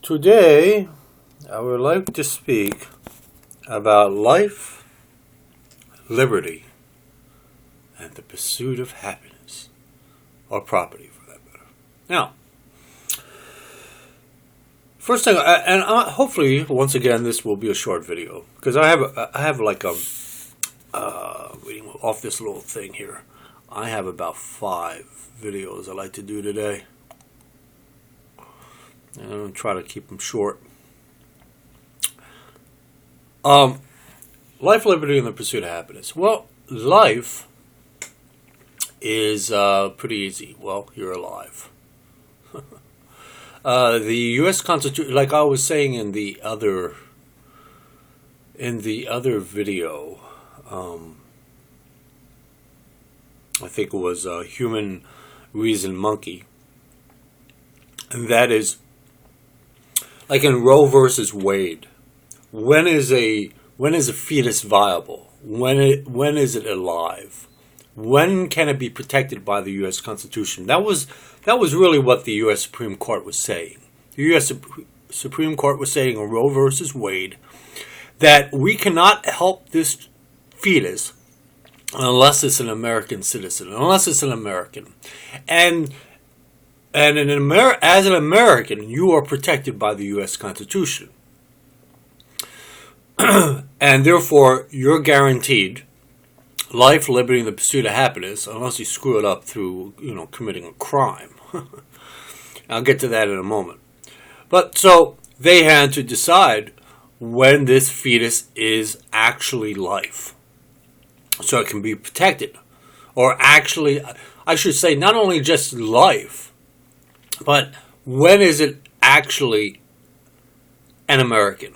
Today, I would like to speak about life, liberty, and the pursuit of happiness, or property for that matter. Now, first thing, hopefully, once again, this will be a short video because I have like reading off this little thing here. I have about 5 videos I like to do today. And I'm going to try to keep them short. Life, liberty, and the pursuit of happiness. Well, life is pretty easy. Well, you're alive. The U.S. Constitution, like I was saying in the other video, I think it was Human Reason Monkey, and that is like in Roe versus Wade. When is a fetus viable? When is it alive? When can it be protected by the U.S. Constitution? That was really what the U.S. Supreme Court was saying. The U.S. Supreme Court was saying in Roe versus Wade that we cannot help this fetus unless it's an American citizen, unless it's an American, and as an American, you are protected by the U.S. Constitution, and therefore you're guaranteed life, liberty, and the pursuit of happiness, unless you screw it up through, committing a crime. I'll get to that in a moment. But so they had to decide when this fetus is actually life, so it can be protected, or actually, I should say, not only just life, but when is it actually an American?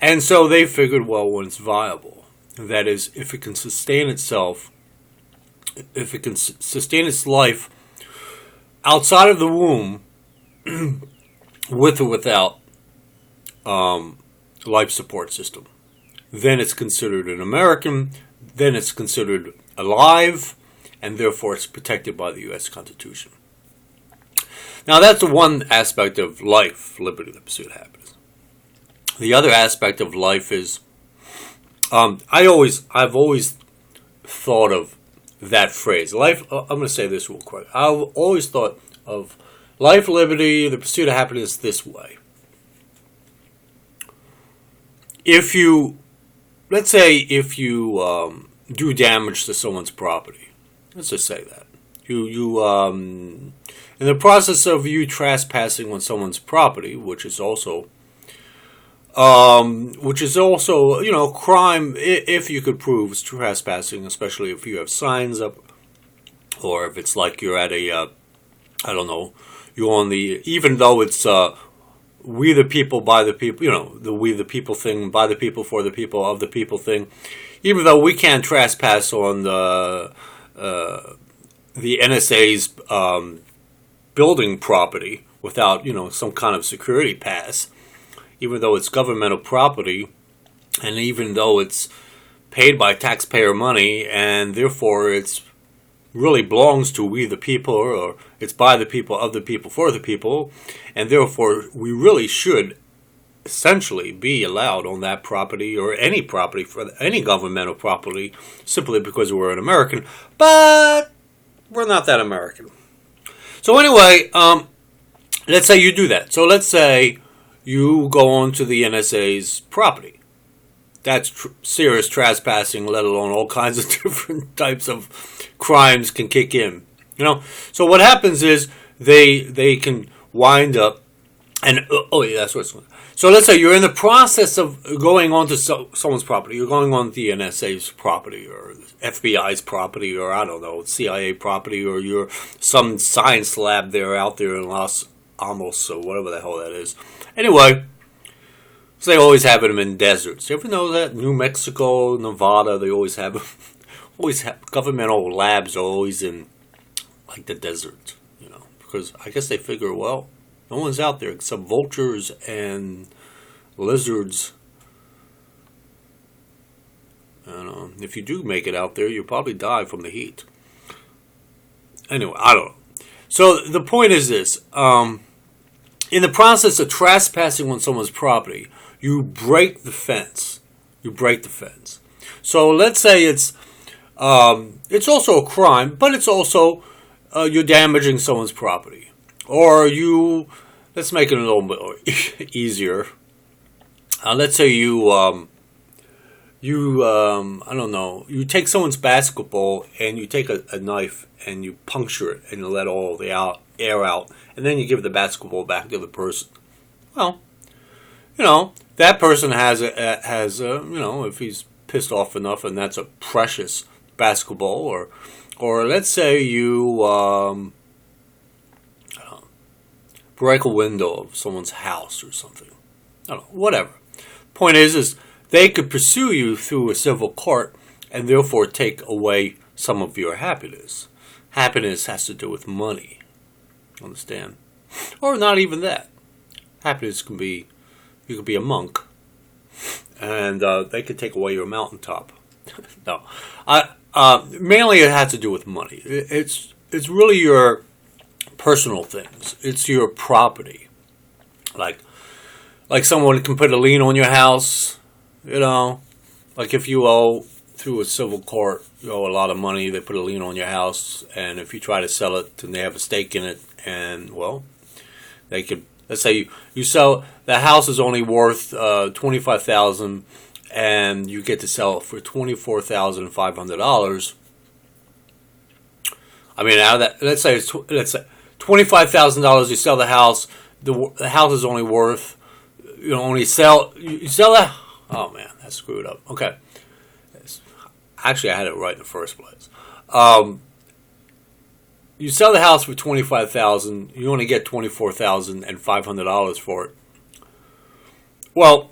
And so they figured, well, when it's viable. That is, if it can sustain itself, if it can sustain its life outside of the womb, with or without life support system, then it's considered an American, then it's considered alive, and therefore it's protected by the U.S. Constitution. Now that's the one aspect of life, liberty, and the pursuit of happiness. The other aspect of life is, I've always thought of that phrase. Life. I'm going to say this real quick. I've always thought of life, liberty, the pursuit of happiness this way. Let's say if you do damage to someone's property. Let's just say that you in the process of you trespassing on someone's property, which is also crime if you could prove it's trespassing, especially if you have signs up, or if it's like you're at a you're on the, even though it's we the people by the people, the we the people thing, by the people, for the people, of the people thing, even though we can't trespass on the NSA's building property without, some kind of security pass, even though it's governmental property, and even though it's paid by taxpayer money, and therefore it's really belongs to we the people, or it's by the people, of the people, for the people, and therefore we really should essentially be allowed on that property, or any property, for any governmental property, simply because we're an American. But we're not that American. So anyway, let's say you do that. So let's say you go onto the NSA's property. That's serious trespassing, let alone all kinds of different types of crimes can kick in. So what happens is they can wind up, and that's what's going on. So let's say you're in the process of going onto someone's property. You're going on the NSA's property, or FBI's property, or I don't know, CIA property, or you're some science lab out there in Los Alamos, or whatever the hell that is. Anyway, so they always have them in deserts. You ever know that? New Mexico, Nevada, they always have governmental labs are always in like the desert, because I guess they figure, well, no one's out there except vultures and lizards. And if you do make it out there, you'll probably die from the heat. Anyway, I don't know. So the point is this. in the process of trespassing on someone's property, you break the fence. You break the fence. So let's say it's also a crime, but it's also you're damaging someone's property, or let's make it a little bit easier. Let's say I don't know, you take someone's basketball and you take a knife and you puncture it and you let all the air out, and then you give the basketball back to the person. Well, that person has if he's pissed off enough, and that's a precious basketball, or let's say you break a window of someone's house or something. I don't know, whatever. Point is they could pursue you through a civil court and therefore take away some of your happiness. Happiness has to do with money. Understand? Or not even that. Happiness can be, you could be a monk, and they could take away your mountaintop. No, mainly it has to do with money. It's really your personal things. It's your property. Like someone can put a lien on your house. Like if you owe through a civil court, you owe a lot of money. They put a lien on your house, and if you try to sell it, then they have a stake in it, and well, they could. Let's say you sell, the house is only worth $25,000, and you get to sell it for $24,500. I mean, out of that, let's say $25,000. You sell the house. The house is only worth, you sell that. Oh man, that's screwed up. Okay, actually, I had it right in the first place. You sell the house for $25,000. You only get $24,500 for it. Well,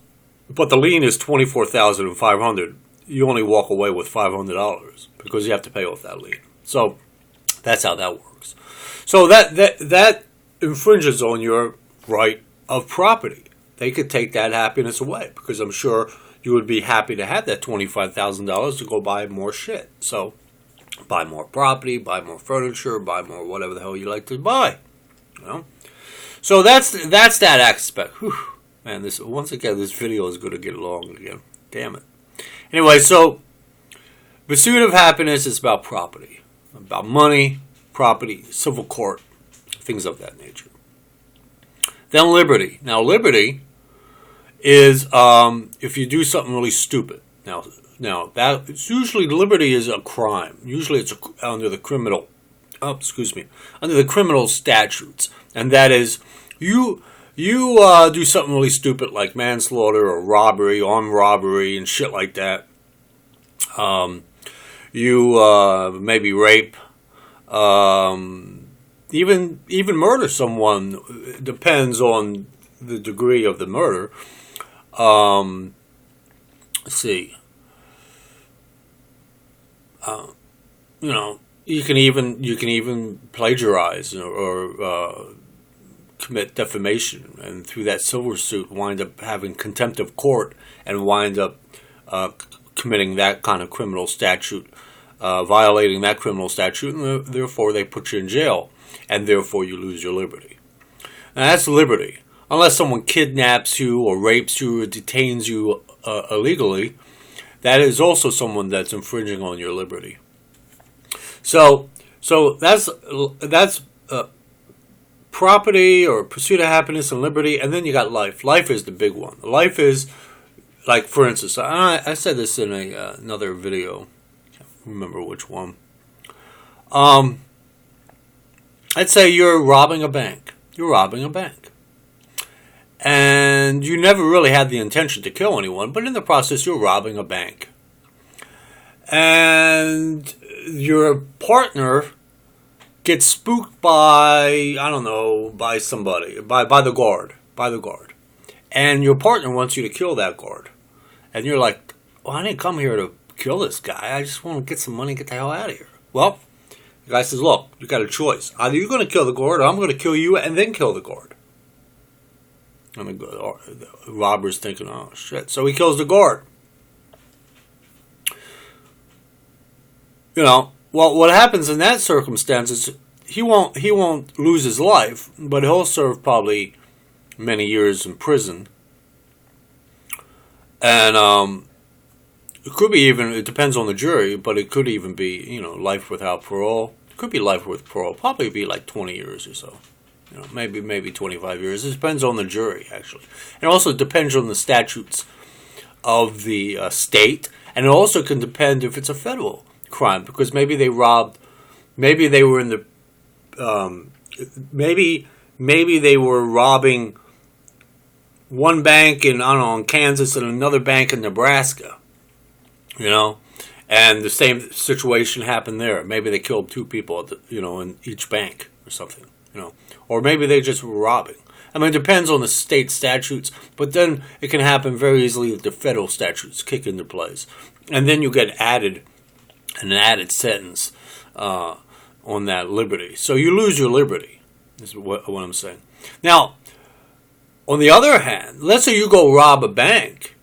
but the lien is $24,500. You only walk away with $500 because you have to pay off that lien. So that's how that works. So that infringes on your right of property. They could take that happiness away, because I'm sure you would be happy to have that $25,000 to go buy more shit. So buy more property, buy more furniture, buy more whatever the hell you like to buy. So that's that aspect. Whew. Man, this video is going to get long again. Damn it. Anyway, so pursuit of happiness is about property, about money, property, civil court, things of that nature. Then liberty. Now, liberty is if you do something really stupid. Now that it's usually, liberty is a crime. Usually it's under the criminal statutes, and that is you do something really stupid like manslaughter or robbery, armed robbery, and shit like that. You maybe rape, even murder someone. Depends on the degree of the murder. Let's see. You can even plagiarize or commit defamation, and through that civil suit wind up having contempt of court and wind up committing that kind of criminal statute, violating that criminal statute, and therefore they put you in jail, and therefore you lose your liberty. Now that's liberty. Unless someone kidnaps you or rapes you or detains you illegally, that is also someone that's infringing on your liberty. So that's property or pursuit of happiness and liberty, and then you got life. Life is the big one. Life is, like, for instance, I said this in another video. I can't remember which one. Let's say you're robbing a bank. You're robbing a bank. And you never really had the intention to kill anyone, but in the process you're robbing a bank. And your partner gets spooked by, by somebody, by the guard. And your partner wants you to kill that guard. And you're like, well, I didn't come here to kill this guy. I just want to get some money and get the hell out of here. Well, the guy says, look, you got a choice. Either you're going to kill the guard, or I'm going to kill you and then kill the guard. And the robber's thinking, oh, shit. So he kills the guard. Well, what happens in that circumstance is he won't lose his life, but he'll serve probably many years in prison. And it could be even, it depends on the jury, but it could even be, life without parole. It could be life with parole. Probably be like 20 years or so. Maybe 25 years. It depends on the jury, actually. And also it depends on the statutes of the state. And it also can depend if it's a federal crime, because maybe they robbed, maybe they were in the, maybe they were robbing one bank in, I don't know, in Kansas and another bank in Nebraska, and the same situation happened there. Maybe they killed two people, in each bank or something, or maybe they just were robbing. I mean, it depends on the state statutes, but then it can happen very easily that the federal statutes kick into place. And then you get an added sentence on that liberty. So you lose your liberty, is what I'm saying. Now, on the other hand, let's say you go rob a bank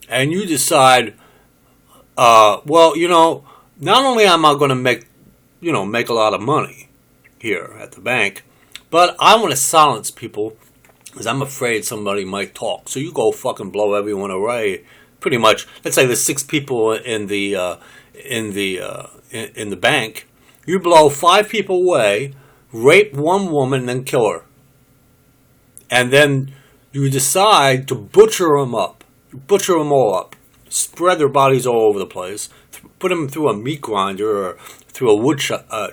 and you decide, not only am I going to make a lot of money here at the bank, but I want to silence people because I'm afraid somebody might talk. So you go fucking blow everyone away. Pretty much, let's say there's 6 people in the bank. You blow 5 people away, rape one woman, then kill her, and then you decide to butcher them all up, spread their bodies all over the place, put them through a meat grinder or through a wood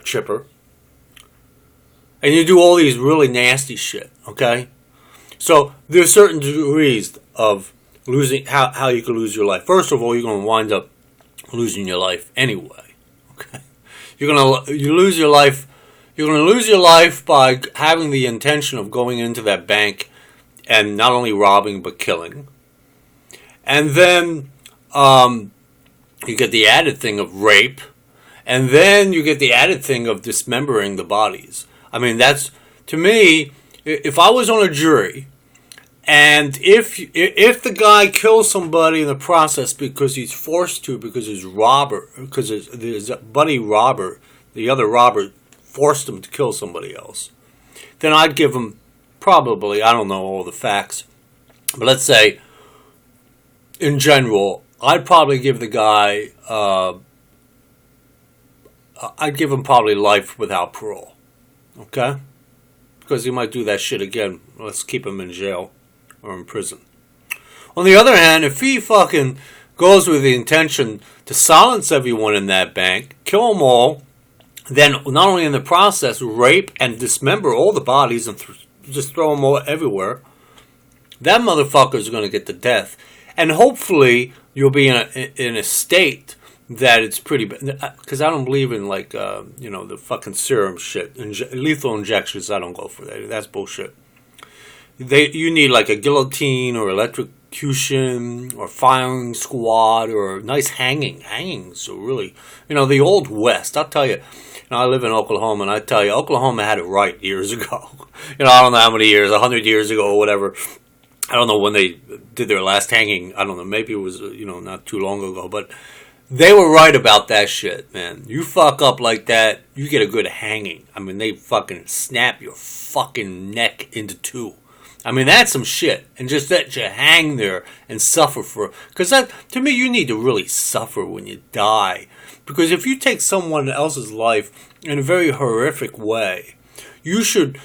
chipper, and you do all these really nasty shit. Okay, so there's certain degrees of losing how you can lose your life. First of all, you're going to wind up losing your life anyway. Okay, you lose your life. You're going to lose your life by having the intention of going into that bank and not only robbing but killing. And then you get the added thing of rape, and then you get the added thing of dismembering the bodies. I mean, that's, to me, if I was on a jury, and if the guy kills somebody in the process because he's forced to, because his buddy robber, the other robber, forced him to kill somebody else, then I'd give him probably, I don't know all the facts, but let's say, in general, I'd probably give the guy, I'd give him probably life without parole, okay? Because he might do that shit again. Let's keep him in jail or in prison. On the other hand, if he fucking goes with the intention to silence everyone in that bank, kill them all, then not only in the process rape and dismember all the bodies and just throw them all everywhere, that motherfucker's going to get the death. And hopefully you'll be in a state that it's pretty bad. Because I don't believe in the fucking serum shit. Lethal injections, I don't go for that. That's bullshit. You need like a guillotine or electrocution or firing squad or nice hanging. Hangings are really, the old West. I'll tell you, I live in Oklahoma, and I tell you, Oklahoma had it right years ago. I don't know how many years, 100 years ago or whatever. I don't know when they did their last hanging. I don't know. Maybe it was, not too long ago. But they were right about that shit, man. You fuck up like that, you get a good hanging. I mean, they fucking snap your fucking neck into 2. I mean, that's some shit. And just let you hang there and suffer for... Because that, to me, you need to really suffer when you die. Because if you take someone else's life in a very horrific way, you should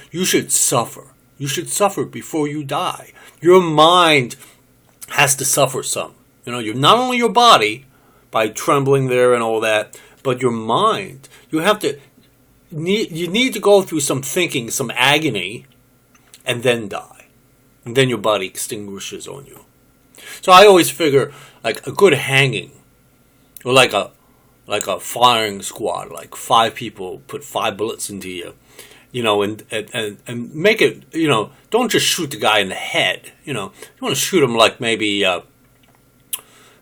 suffer. You should suffer before you die. Your mind has to suffer some. You're not only your body, by trembling there and all that, but your mind. You need to go through some thinking, some agony, and then die. And then your body extinguishes on you. So I always figure like a good hanging, or like a firing squad, like 5 people put 5 bullets into you, and make it, don't just shoot the guy in the head, you want to shoot him like maybe,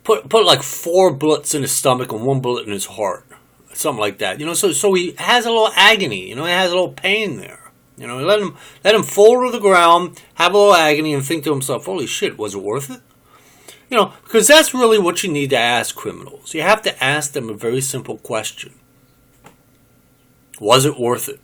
put like 4 bullets in his stomach and 1 bullet in his heart, something like that, so he has a little agony, he has a little pain there. Let him fall to the ground, have a little agony, and think to himself, holy shit, was it worth it? Because that's really what you need to ask criminals. You have to ask them a very simple question. Was it worth it?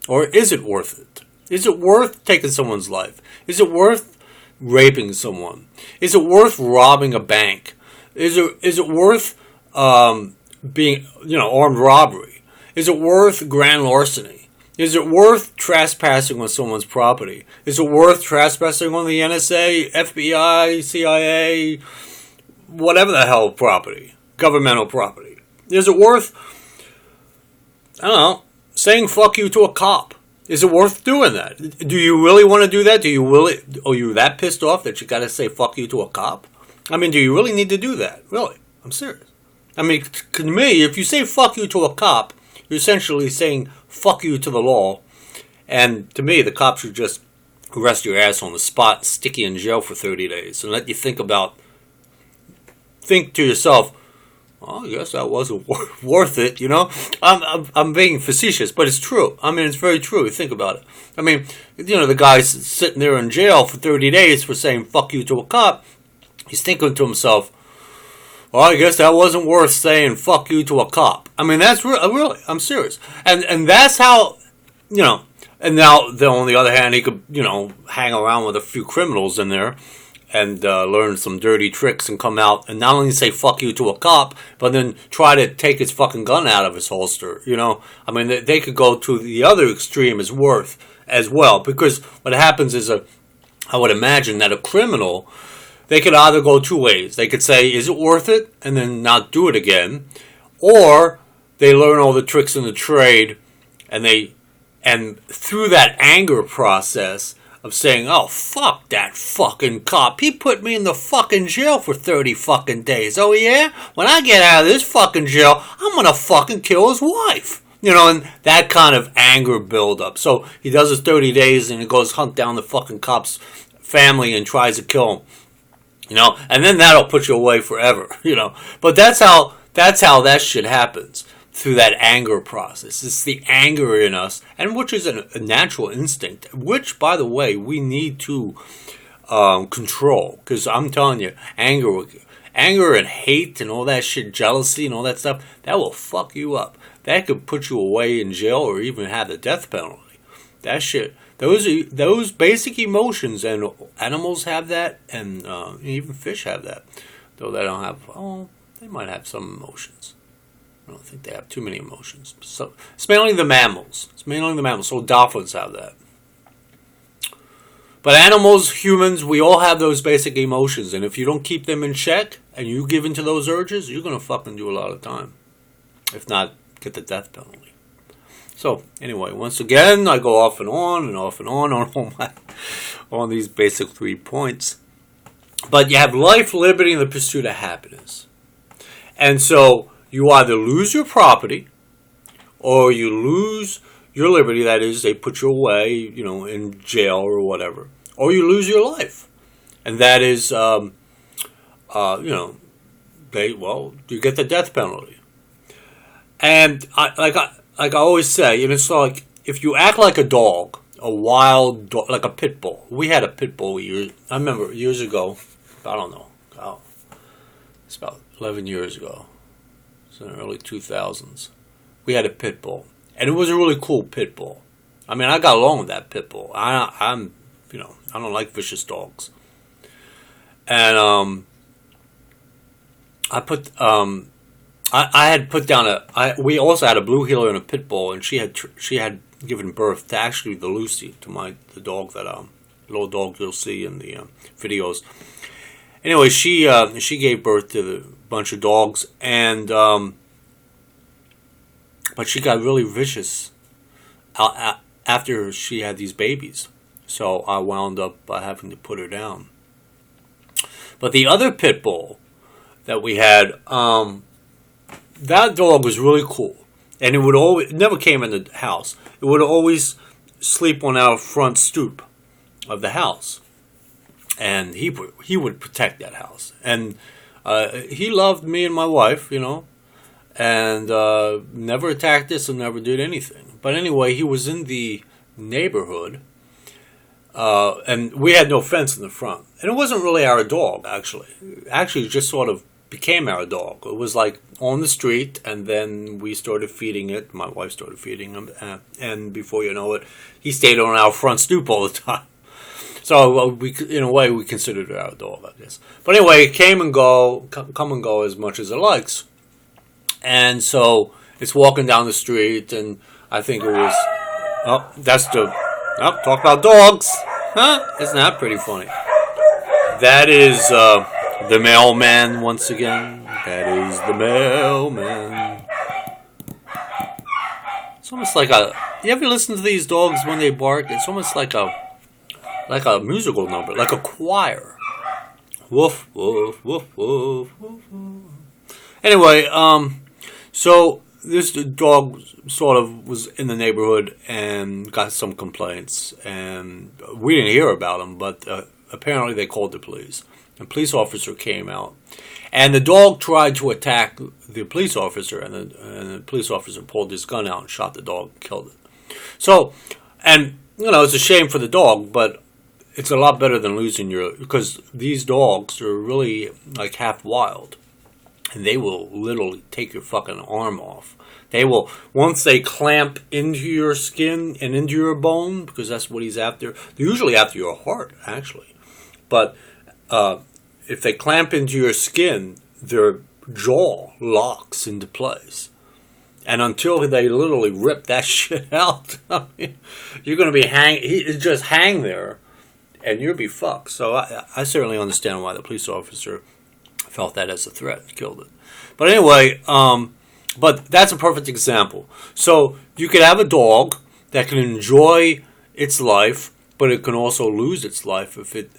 Or is it worth it? Is it worth taking someone's life? Is it worth raping someone? Is it worth robbing a bank? Is it worth being, armed robbery? Is it worth grand larceny? Is it worth trespassing on someone's property? Is it worth trespassing on the NSA, FBI, CIA, whatever the hell property, governmental property? Is it worth, I don't know, saying fuck you to a cop? Is it worth doing that? Do you really want to do that? Are you that pissed off that you got to say fuck you to a cop? I mean, do you really need to do that? Really? I'm serious. I mean, to me, if you say fuck you to a cop, you're essentially saying fuck you to the law. And to me, the cops should just arrest your ass on the spot, stick you in jail for 30 days, and let you think to yourself, oh, I guess that wasn't worth it, I'm being facetious, but it's true. I mean, it's very true. You think about it. I mean, the guy's sitting there in jail for 30 days for saying fuck you to a cop. He's thinking to himself, well, I guess that wasn't worth saying fuck you to a cop. I mean, that's really, I'm serious. And that's how, and now, on the other hand, he could, hang around with a few criminals in there and learn some dirty tricks and come out and not only say fuck you to a cop, but then try to take his fucking gun out of his holster, I mean, they could go to the other extreme as well, because what happens is I would imagine that a criminal, they could either go two ways. They could say, is it worth it? And then not do it again. Or they learn all the tricks in the trade and through that anger process of saying, oh, fuck that fucking cop. He put me in the fucking jail for 30 fucking days. Oh, yeah? When I get out of this fucking jail, I'm going to fucking kill his wife. And that kind of anger buildup. So he does his 30 days and he goes hunt down the fucking cop's family and tries to kill him. And then that'll put you away forever, But that's how that shit happens, through that anger process. It's the anger in us, and which is a natural instinct, which, by the way, we need to control. Because I'm telling you, anger and hate and all that shit, jealousy and all that stuff, that will fuck you up. That could put you away in jail or even have the death penalty. That shit. Those basic emotions, and animals have that, and even fish have that. Though they don't have, they might have some emotions. I don't think they have too many emotions. So it's mainly the mammals. So dolphins have that. But animals, humans, we all have those basic emotions, and if you don't keep them in check and you give in to those urges, you're gonna fucking do a lot of time. If not, get the death penalty. So, anyway, once again, I go off and on on these basic 3 points. But you have life, liberty, and the pursuit of happiness. And so, you either lose your property, or you lose your liberty, that is, they put you away, in jail or whatever. Or you lose your life. And that is, you get the death penalty. And, like I always say, and it's like, if you act like a dog, a wild dog, like a pit bull. We had a pit bull I remember years ago, I don't know, it's about 11 years ago. It's in the early 2000s. We had a pit bull. And it was a really cool pit bull. I mean, I got along with that pit bull. I don't like vicious dogs. And I had put down we also had a blue heeler and a pit bull, and she had given birth to actually the Lucy, to the dog little dog you'll see in the videos. Anyway, she gave birth to the bunch of dogs, and but she got really vicious after she had these babies. So I wound up having to put her down. But the other pit bull that we had, that dog was really cool, and it never came in the house. It would always sleep on our front stoop of the house, and he would protect that house. And he loved me and my wife, and never attacked us and never did anything. But anyway, he was in the neighborhood, and we had no fence in the front, and it wasn't really our dog, actually. Actually, just sort of became our dog. It was like on the street, and then we started feeding it. My wife started feeding him, and before you know it, he stayed on our front stoop all the time. So we, in a way, we considered it our dog, I guess. But anyway, it come and go as much as it likes. And so it's walking down the street, and I think it was, talk about dogs. Huh? Isn't that pretty funny? That is the mailman once again. That is the mailman. It's almost like you ever listen to these dogs when they bark? It's almost like a musical number, like a choir. Woof, woof, woof, woof, woof, woof. Anyway, so this dog sort of was in the neighborhood and got some complaints, and we didn't hear about them, but apparently they called the police. A police officer came out, and the dog tried to attack the police officer, and the police officer pulled his gun out and shot the dog and killed it. So, and it's a shame for the dog, but it's a lot better than losing because these dogs are really like half wild, and they will literally take your fucking arm off. They will, once they clamp into your skin and into your bone, because that's what he's after. They're usually after your heart, actually. But if they clamp into your skin, their jaw locks into place. And until they literally rip that shit out, you're going to be just hang there, and you'll be fucked. So I certainly understand why the police officer felt that as a threat and killed it. But anyway, but that's a perfect example. So you could have a dog that can enjoy its life, but it can also lose its life if it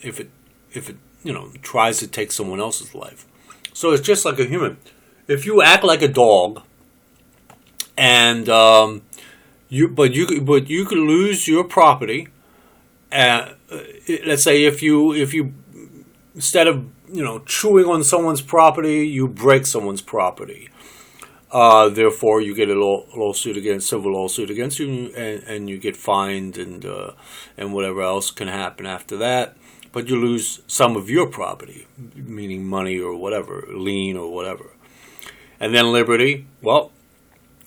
tries to take someone else's life. So it's just like a human. If you act like a dog, and you could lose your property. Let's say if you instead of chewing on someone's property, you break someone's property. Therefore, you get a civil lawsuit against you, and you get fined, and whatever else can happen after that. But you lose some of your property, meaning money or whatever, lien or whatever. And then liberty, well,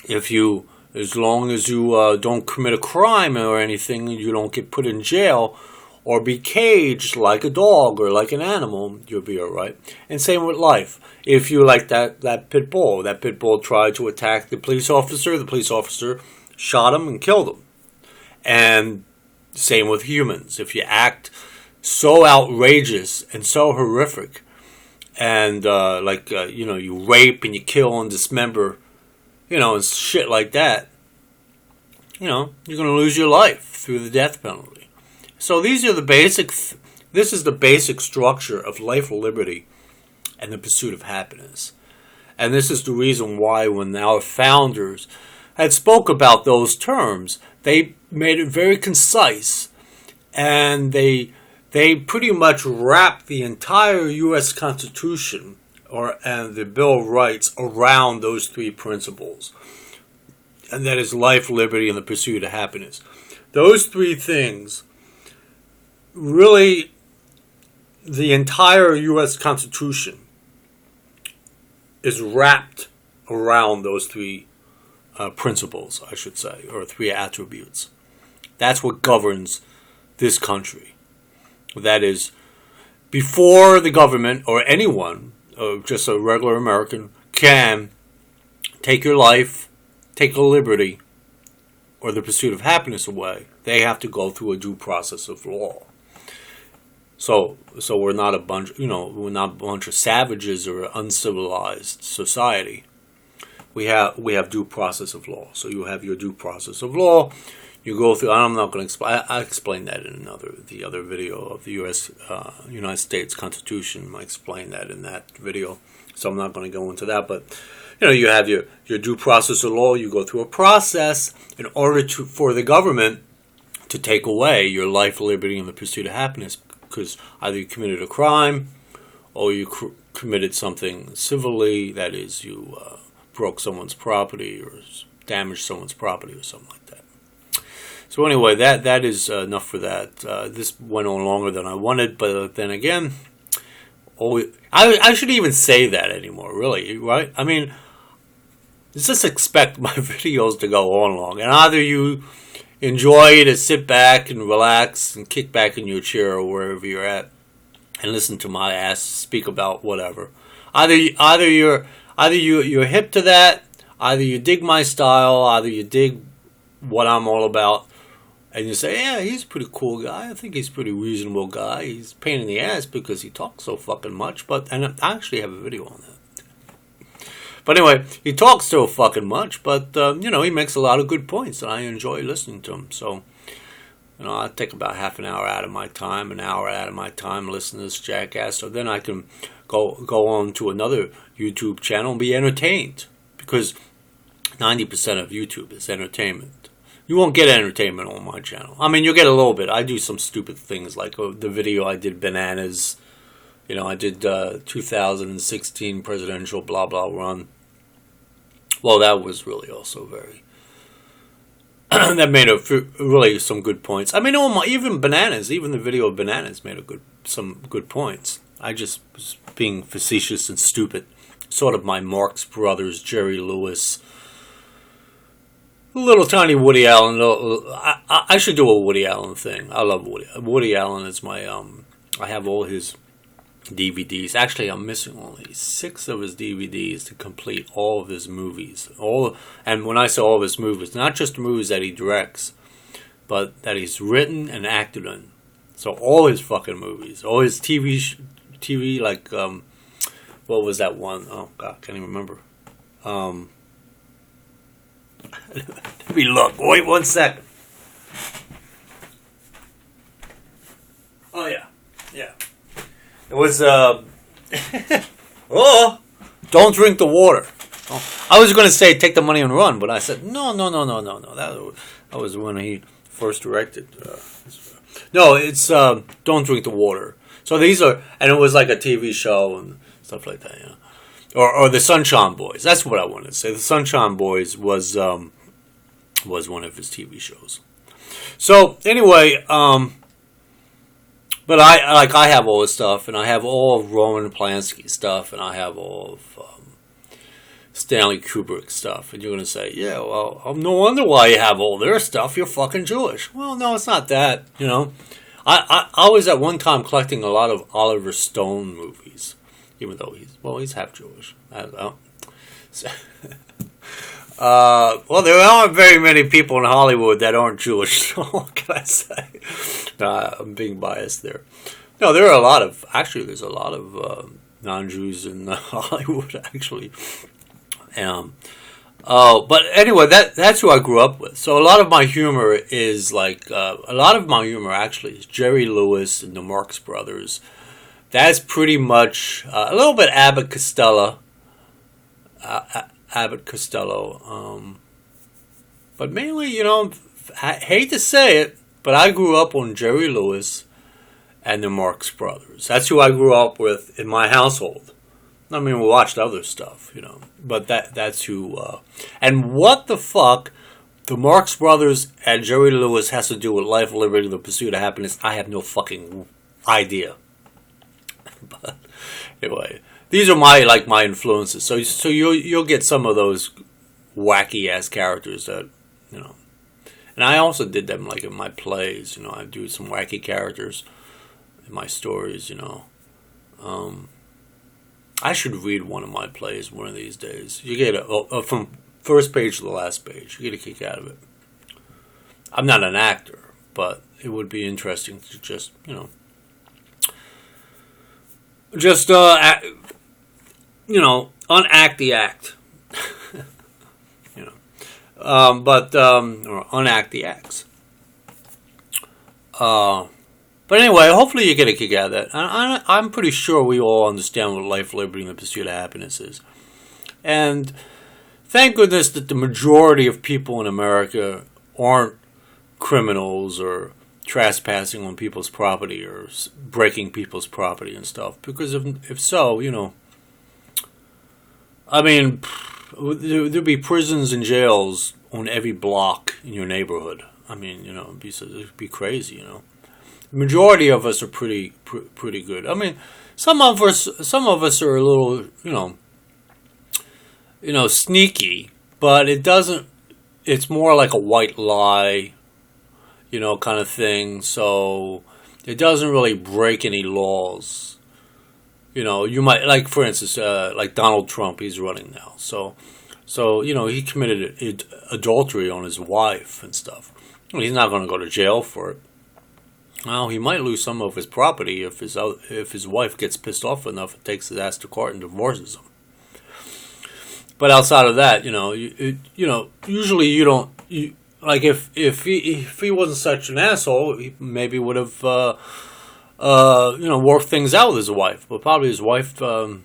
as long as you don't commit a crime or anything, you don't get put in jail or be caged like a dog or like an animal, you'll be all right. And same with life. If you like that pit bull tried to attack the police officer shot him and killed him. And same with humans. If you act so outrageous and so horrific, and you rape and you kill and dismember, and shit like that, you're going to lose your life through the death penalty. So these are this is the basic structure of life, liberty, and the pursuit of happiness. And this is the reason why when our founders had spoke about those terms, they made it very concise, and they pretty much wrapped the entire U.S. Constitution and the Bill of Rights around those three principles. And that is life, liberty, and the pursuit of happiness. Those three things, really, the entire U.S. Constitution is wrapped around those three principles, I should say, or three attributes. That's what governs this country. That is, before the government or anyone, just a regular American, can take your life, take your liberty, or the pursuit of happiness away, they have to go through a due process of law. So we're not a bunch, we're not a bunch of savages or an uncivilized society. We have due process of law. So you have your due process of law. You go through. I'm not going to explain. I explained that in the other video of the United States Constitution. I explained that in that video. So I'm not going to go into that. But you have your due process of law. You go through a process in order for the government to take away your life, liberty, and the pursuit of happiness, because either you committed a crime or you committed something civilly. That is, you broke someone's property or damaged someone's property or something like that. So anyway, that is enough for that. This went on longer than I wanted, but then again, always. I shouldn't even say that anymore, really, right? I mean, just expect my videos to go on long, and either you enjoy to sit back and relax and kick back in your chair or wherever you're at and listen to my ass speak about whatever. Either you're hip to that, either you dig my style, either you dig what I'm all about, and you say, yeah, he's a pretty cool guy. I think he's a pretty reasonable guy. He's a pain in the ass because he talks so fucking much. And I actually have a video on that. But anyway, he talks so fucking much, but, he makes a lot of good points, and I enjoy listening to him. So, I take about half an hour out of my time, listen to this jackass, so then I can go on to another YouTube channel and be entertained. Because 90% of YouTube is entertainment. You won't get entertainment on my channel. I mean, you'll get a little bit. I do some stupid things, like the video I did, Bananas. I did 2016 presidential blah blah run. Well, that was really also very... that made really some good points. I mean, even Bananas, even the video of Bananas made some good points. I just was being facetious and stupid. Sort of my Marx Brothers, Jerry Lewis... little tiny Woody Allen. I should do a Woody Allen thing. I love Woody. Woody Allen is my, I have all his DVDs. Actually, I'm missing only 6 of his DVDs to complete all of his movies. And when I say all of his movies, not just the movies that he directs, but that he's written and acted in. So all his fucking movies. All his TV, like, what was that one? Oh, God, I can't even remember. Let me look. Wait 1 second. Oh, yeah. Yeah. It was, oh, don't drink the water. Oh, I was going to say take the money and run, but I said, no. That was when he first directed. No, it's Don't Drink the Water. So these are, and it was like a TV show and stuff like that, Or the Sunshine Boys. That's what I wanted to say. The Sunshine Boys was one of his TV shows. So anyway, but I have all his stuff, and I have all of Roman Polanski's stuff, and I have all of Stanley Kubrick's stuff. And you're going to say, yeah, well, no wonder why you have all their stuff. You're fucking Jewish. Well, no, it's not that. I was at one time collecting a lot of Oliver Stone movies. Even though he's half Jewish. I don't know. Well, there aren't very many people in Hollywood that aren't Jewish. So what can I say? I'm being biased there. No, there's a lot of non-Jews in Hollywood, actually. But anyway, that's who I grew up with. So a lot of my humor is actually is Jerry Lewis and the Marx Brothers. That's pretty much a little bit Abbott Costello. But mainly, I hate to say it, but I grew up on Jerry Lewis and the Marx Brothers. That's who I grew up with in my household. I mean, we watched other stuff, but that's who. And what the fuck the Marx Brothers and Jerry Lewis has to do with life, liberty, the pursuit of happiness, I have no fucking idea. But anyway, these are my influences. So you'll get some of those wacky ass characters that and I also did them like in my plays. I do some wacky characters in my stories. I should read one of my plays one of these days. You get from first page to the last page. You get a kick out of it. I'm not an actor, but it would be interesting to just unact the act, or unact the acts. But anyway, hopefully you get a kick out of that. I'm pretty sure we all understand what life, liberty, and the pursuit of happiness is. And thank goodness that the majority of people in America aren't criminals or trespassing on people's property or breaking people's property and stuff. Because if so, I mean, there'd be prisons and jails on every block in your neighborhood. I mean, it'd be crazy, Majority of us are pretty good. I mean, some of us are a little, sneaky, but it doesn't. It's more like a white lie, kind of thing. So it doesn't really break any laws. You might, like, for instance, like Donald Trump, he's running now. So he committed adultery on his wife and stuff. Well, he's not going to go to jail for it. Well, he might lose some of his property if his wife gets pissed off enough and takes his ass to court and divorces him. But outside of that, usually you don't. Like if he wasn't such an asshole, he maybe would have worked things out with his wife. But probably his wife, didn't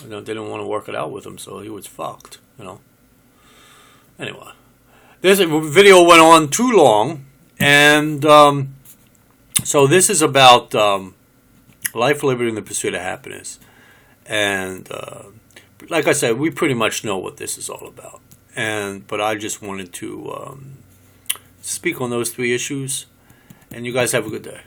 want to work it out with him, so he was fucked. Anyway, this video went on too long, and so this is about life, liberty, and the pursuit of happiness, and. Like I said, we pretty much know what this is all about, but I just wanted to speak on those 3 issues, and you guys have a good day.